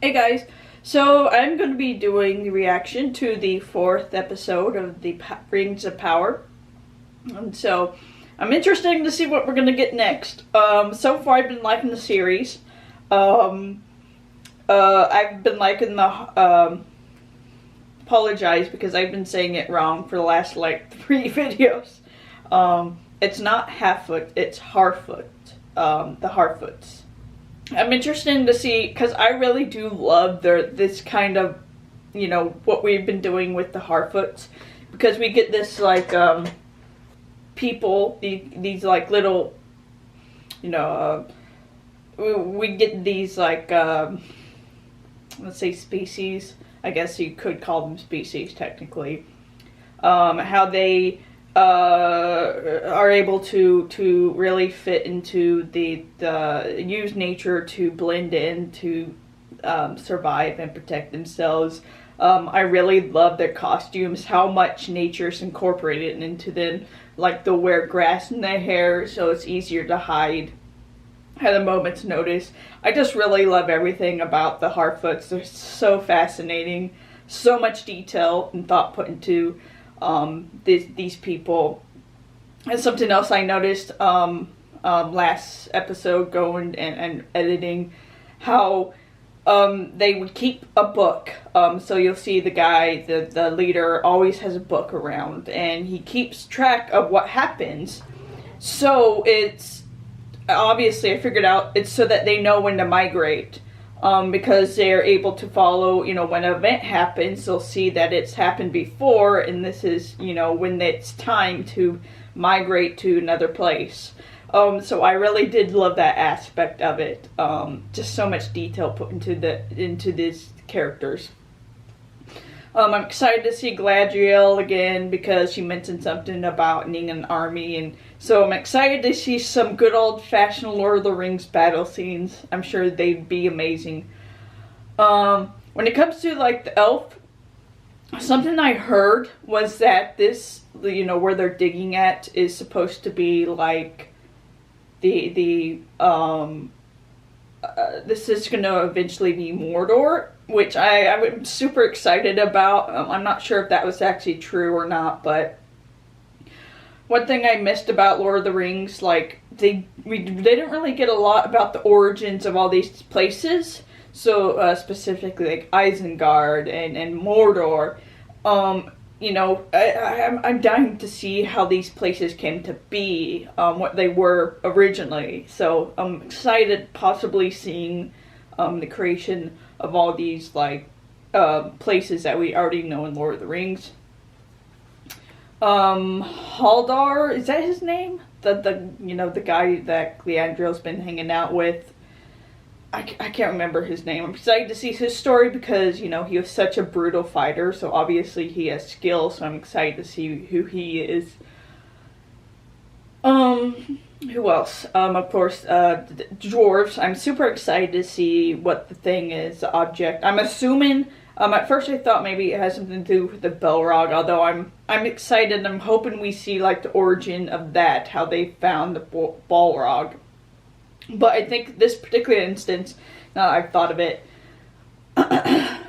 Hey guys, so I'm going to be doing the reaction to the fourth episode of the Rings of Power. And so I'm interested to see what we're going to get next. So far I've been liking the series. Um, I've been liking the, apologize because I've been saying it wrong for the last like 3 videos. It's not Halffoot, it's Harfoot, the Harfoots. I'm interested to see, because I really do love this kind of, what we've been doing with the Harfoots, because we get this, like, people, these like, little, we get these, like, let's say species, I guess you could call them species, technically, how they are able to really fit into the use nature to blend in to survive and protect themselves. I really love their costumes, how much nature's incorporated into them, like they'll wear grass in their hair so it's easier to hide at a moment's notice. I just really love everything about the Harfoots. They're so fascinating, so much detail and thought put into these people. And something else I noticed last episode going and editing, how they would keep a book. So you'll see the guy, the leader, always has a book around, and he keeps track of what happens. So it's, obviously I figured out, it's so that they know when to migrate. Because they're able to follow, when an event happens, they'll see that it's happened before, and this is, when it's time to migrate to another place. So I really did love that aspect of it. Just so much detail put into these characters. I'm excited to see Galadriel again because she mentioned something about needing an army, and so I'm excited to see some good old-fashioned Lord of the Rings battle scenes. I'm sure they'd be amazing. When it comes to like the elf, something I heard was that this, where they're digging at is supposed to be like this is going to eventually be Mordor, which I'm super excited about. I'm not sure if that was actually true or not, but one thing I missed about Lord of the Rings, like, they didn't really get a lot about the origins of all these places. So, specifically, like, Isengard and Mordor. I'm dying to see how these places came to be, what they were originally. So, I'm excited possibly seeing the creation of all these, like, places that we already know in Lord of the Rings. Haldar, is that his name? The guy that Galadriel's been hanging out with. I can't remember his name. I'm excited to see his story because, he was such a brutal fighter, so obviously he has skill, so I'm excited to see who he is. Who else? Of course, dwarves. I'm super excited to see what the thing is, the object. I'm assuming, at first I thought maybe it has something to do with the Balrog, although I'm excited. I'm hoping we see, like, the origin of that, how they found the Balrog. But I think this particular instance, now I've thought of it, I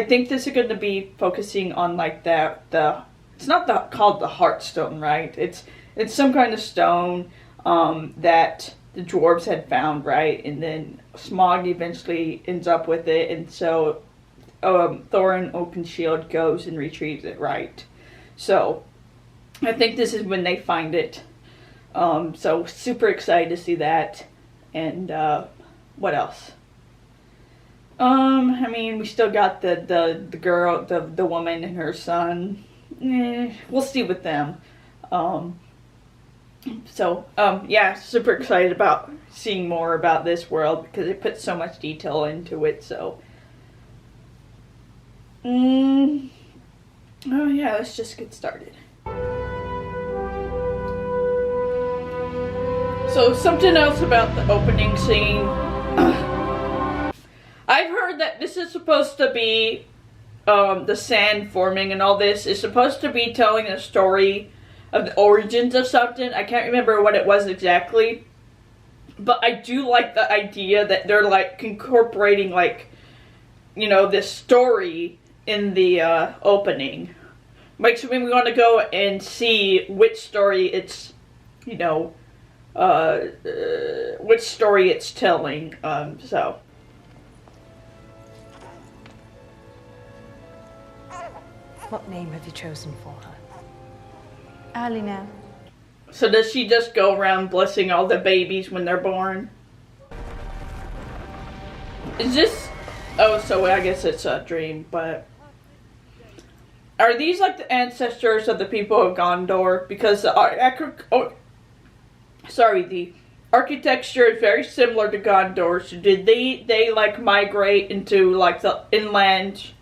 think this is going to be focusing on, like, it's not called the Heartstone, right? It's some kind of stone that the dwarves had found, right? And then Smaug eventually ends up with it, and so Thorin Oakenshield goes and retrieves it, right? So I think this is when they find it. So super excited to see that. And what else? I mean, we still got the girl, the woman and her son. We'll see with them. Yeah, super excited about seeing more about this world because it puts so much detail into it. So, oh yeah, let's just get started. So something else about the opening scene. I've heard that this is supposed to be the sand forming and all this is supposed to be telling a story of the origins of something. I can't remember what it was exactly. But I do like the idea that they're like incorporating like you know, this story in the opening. Makes me want to go and see which story it's, you know, which story it's telling. So. What name have you chosen for her? Alina. So does she just go around blessing all the babies when they're born? Is this... Oh, so I guess it's a dream, but... Are these like the ancestors of the people of Gondor? Because the the architecture is very similar to Gondor. So did they like migrate into like the inland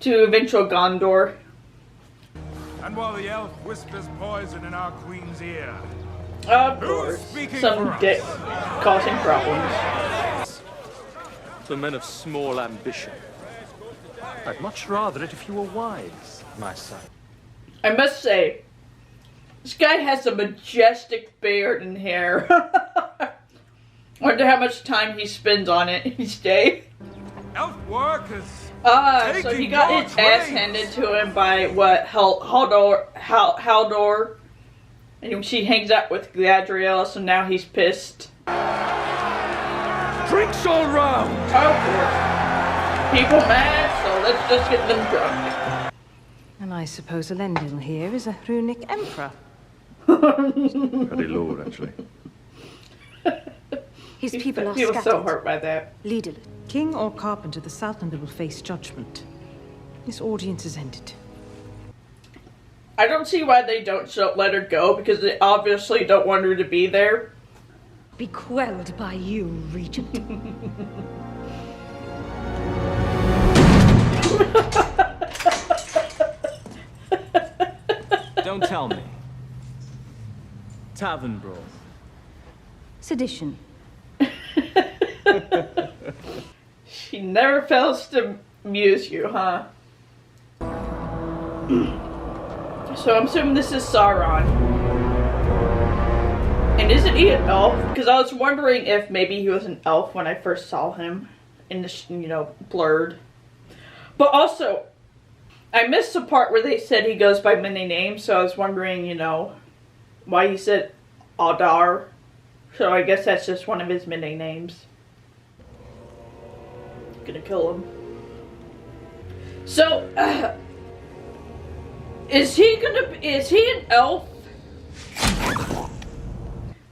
to eventual Gondor? And while the elf whispers poison in our queen's ear, Of course, some dick causing problems. The men of small ambition. I'd much rather it if you were wise, my son. I must say, this guy has a majestic beard and hair. Wonder how much time he spends on it each day. elf workers. So he got his ass handed to him by what Haldor, and she hangs out with Galadriel, so now he's pissed. Drinks all round! Of course. People mad, so let's just get them drunk. And I suppose Elendil here is a runic emperor. Very lord, actually. His people are He was scattered. so hurt by that. Leader, king or carpenter, the Southlander will face judgment. This audience is ended. I don't see why they don't let her go, because they obviously don't want her to be there. Be quelled by you, Regent. Don't tell me. Tavern brawl. Sedition. She never fails to amuse you, huh? So I'm assuming this is Sauron. And isn't he an elf? Because I was wondering if maybe he was an elf when I first saw him in the, you know, blurred. But also, I missed the part where they said he goes by many names, so I was wondering, you know, why he said Adar. So I guess that's just one of his many names. Gonna kill him. So, is he an elf?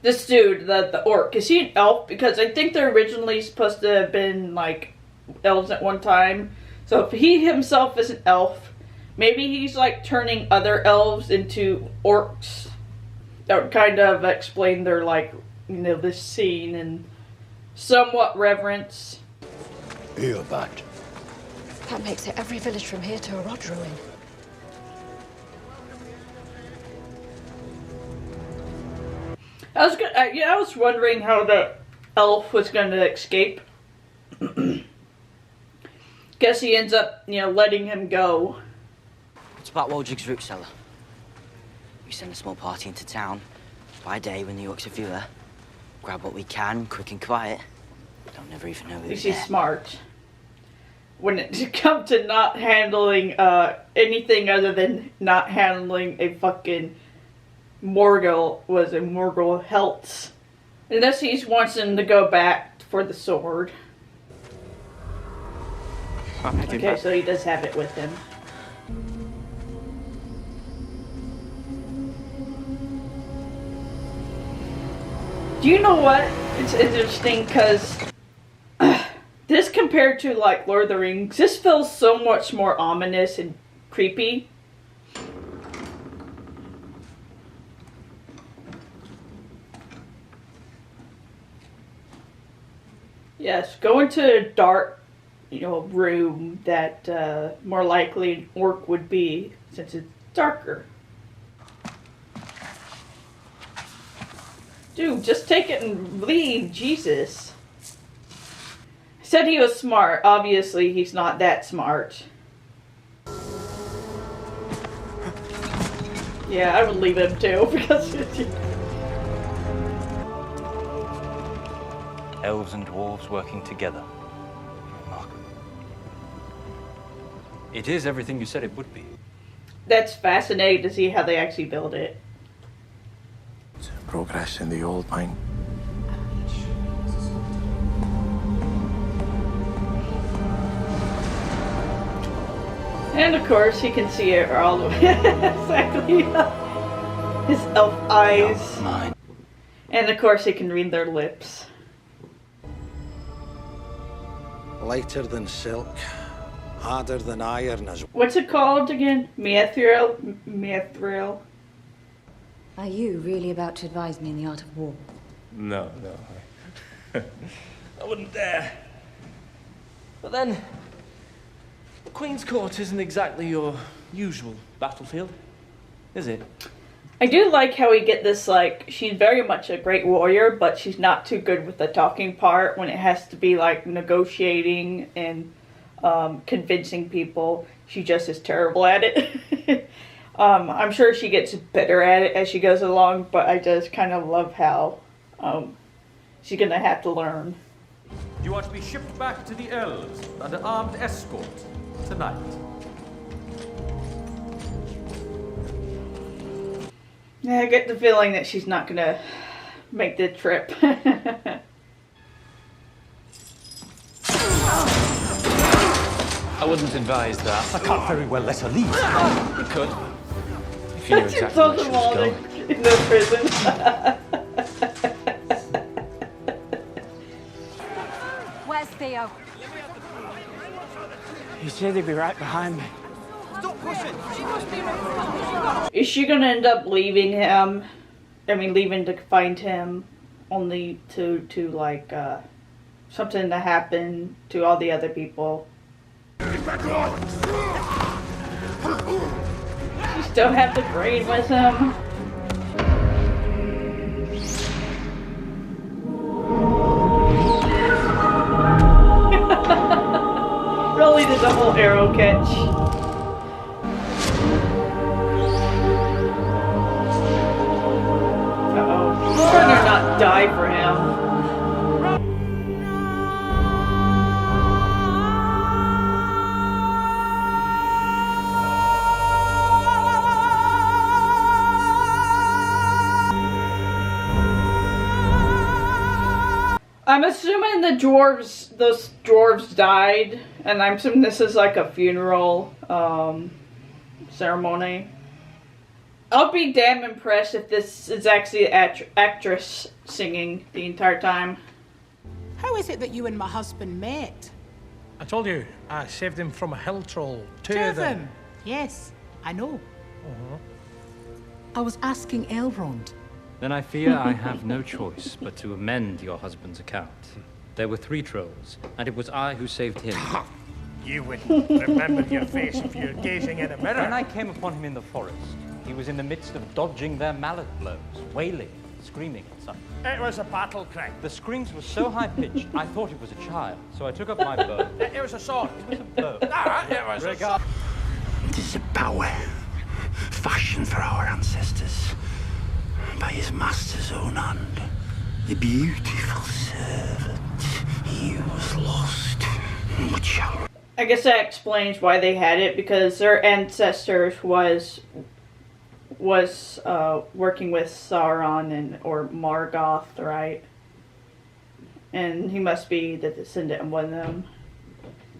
This dude, the orc, is he an elf? Because I think they're originally supposed to have been, like, elves at one time. So if he himself is an elf, maybe he's, like, turning other elves into orcs. That would kind of explain their, like, you know, this scene and somewhat reverence. Eobard. That makes it every village from here to a rod ruin. I was wondering how the elf was going to escape. Guess he ends up, you know, letting him go. It's about Waldrig's root cellar. We send a small party into town by day when the orcs are fewer. Grab what we can, quick and quiet. Don't never even know who's He's there. smart. When it comes to not handling anything other than not handling a fucking Morgul Helts. Unless he wants him to go back for the sword. Okay, so he does have it with him. Do you know what? It's interesting because this compared to like Lord of the Rings, this feels so much more ominous and creepy. Yes, go into a dark, you know, room that more likely an orc would be since it's darker. Dude, just take it and leave, Jesus. Said he was smart. Obviously, he's not that smart. Yeah, I would leave him too, because... Elves and dwarves working together. Remarkable. It is everything you said it would be. That's fascinating to see how they actually build it. Progress in the old mine. And of course, he can see it all the way. Exactly. His elf eyes. Mine. And of course, he can read their lips. Lighter than silk, harder than iron as What's it called again? Mithril? Mithril? Are you really about to advise me in the art of war? No. I wouldn't dare. But then, the Queen's Court isn't exactly your usual battlefield, is it? I do like how we get this, like, she's very much a great warrior, but she's not too good with the talking part when it has to be, like, negotiating and convincing people. She just is terrible at it. I'm sure she gets better at it as she goes along, but I just kind of love how she's gonna have to learn. You are to be shipped back to the elves under armed escort tonight. Yeah, I get the feeling that she's not gonna make the trip. I wouldn't advise that. I can't very well let her leave. You could. If you knew She exactly told where she them was all going. in the prison. Where's Theo? He said he'd be right behind me. Is she gonna end up leaving him? I mean, leaving to find him, only to like something to happen to all the other people? You still have the brain with him. Really did the whole arrow catch. Uh-oh. He's trying to not die for him. I'm assuming those dwarves died, and I'm assuming this is like a funeral ceremony. I'll be damn impressed if this is actually an actress singing the entire time. How is it that you and my husband met? I told you, I saved him from a hill troll. Two Two of them. Yes, I know. I was asking Elrond. Then I fear I have no choice but to amend your husband's account. There were 3 trolls, and it was I who saved him. You wouldn't remember your face if you were gazing in a mirror. When I came upon him in the forest, he was in the midst of dodging their mallet blows, wailing, screaming and such. It was a battle cry. The screams were so high-pitched, I thought it was a child, so I took up my bow. It was a sword. It was a bow. It was a sword. It is a power fashioned for our ancestors by his master's own hand. The beautiful servant. He was lost, but shall. I guess that explains why they had it, because their ancestors was working with Sauron or Morgoth, right? And he must be the descendant of one of them.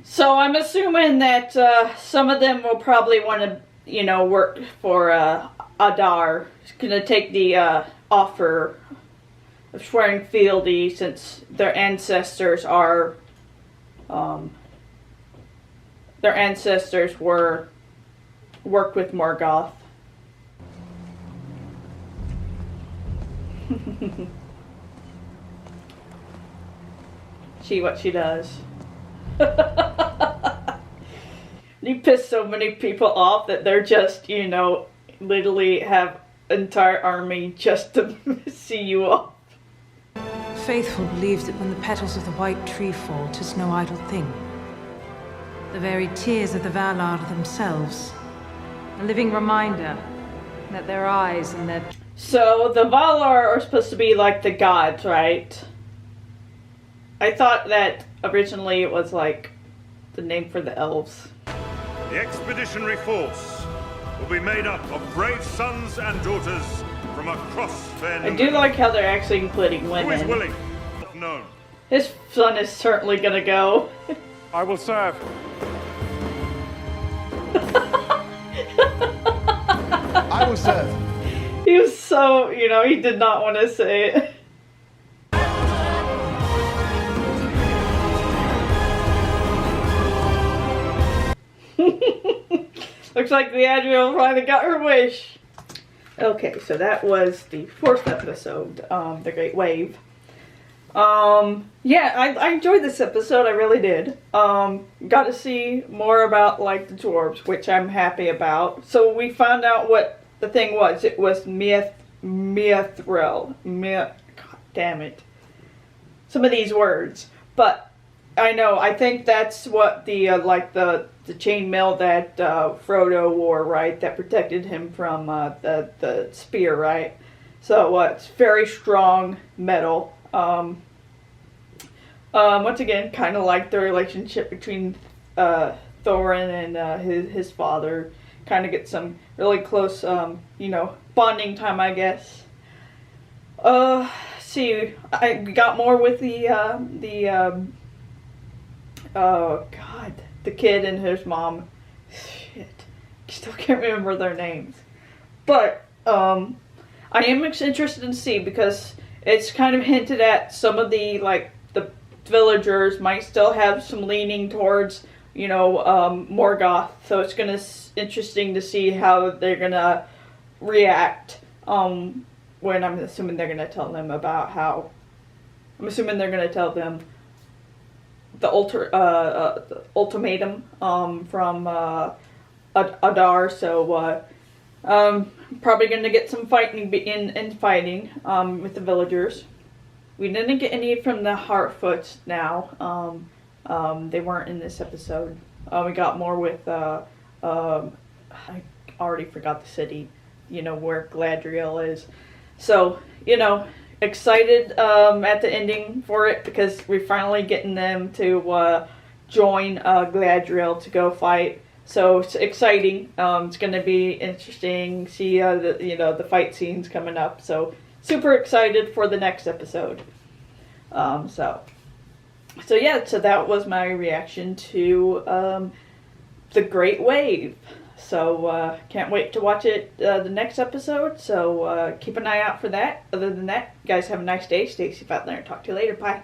So I'm assuming that some of them will probably want to, work for Adar. He's gonna take the offer of swearing fealty, since their ancestors are, worked with Morgoth. See what she does. You piss so many people off that they're just, literally have entire army just to see you off. Faithful believes that when the petals of the white tree fall, 'tis no idle thing. The very tears of the Valar themselves. A living reminder that their eyes and their... So, the Valar are supposed to be like the gods, right? I thought that originally it was like the name for the elves. The expeditionary force will be made up of brave sons and daughters from across fair I do like how they're actually including Who is women. willing? Known. His son is certainly gonna go. I will serve. I will serve. He was so, he did not want to say it. Looks like the Admiral finally got her wish. Okay, so that was the fourth episode, The Great Wave. Yeah, I enjoyed this episode, I really did. Got to see more about, like, the dwarves, which I'm happy about. So we found out what the thing was. It was Mithril. God damn it. Some of these words. But, I think that's what the chainmail that Frodo wore, right? That protected him from the spear, right? So it's very strong metal. Once again, kind of like the relationship between Thorin and his father. Kind of get some really close, bonding time, I guess. See, I got more with the kid and his mom. Shit, still can't remember their names. But I am interested to see, because it's kind of hinted at some of the villagers might still have some leaning towards, Morgoth. So it's gonna interesting to see how they're gonna react. When I'm assuming they're gonna tell them about how. I'm assuming they're gonna tell them the ultimatum from Adar. So probably gonna get some fighting with the villagers. We didn't get any from the Harfoots now. They weren't in this episode. We got more with, I already forgot the city, where Galadriel is. So, excited at the ending for it, because we're finally getting them to join Galadriel to go fight. So it's exciting. It's going to be interesting. See the fight scenes coming up. So super excited for the next episode. So that was my reaction to The Great Wave. So can't wait to watch it the next episode. So keep an eye out for that. Other than that, you guys have a nice day. Stay safe out there. Talk to you later. Bye.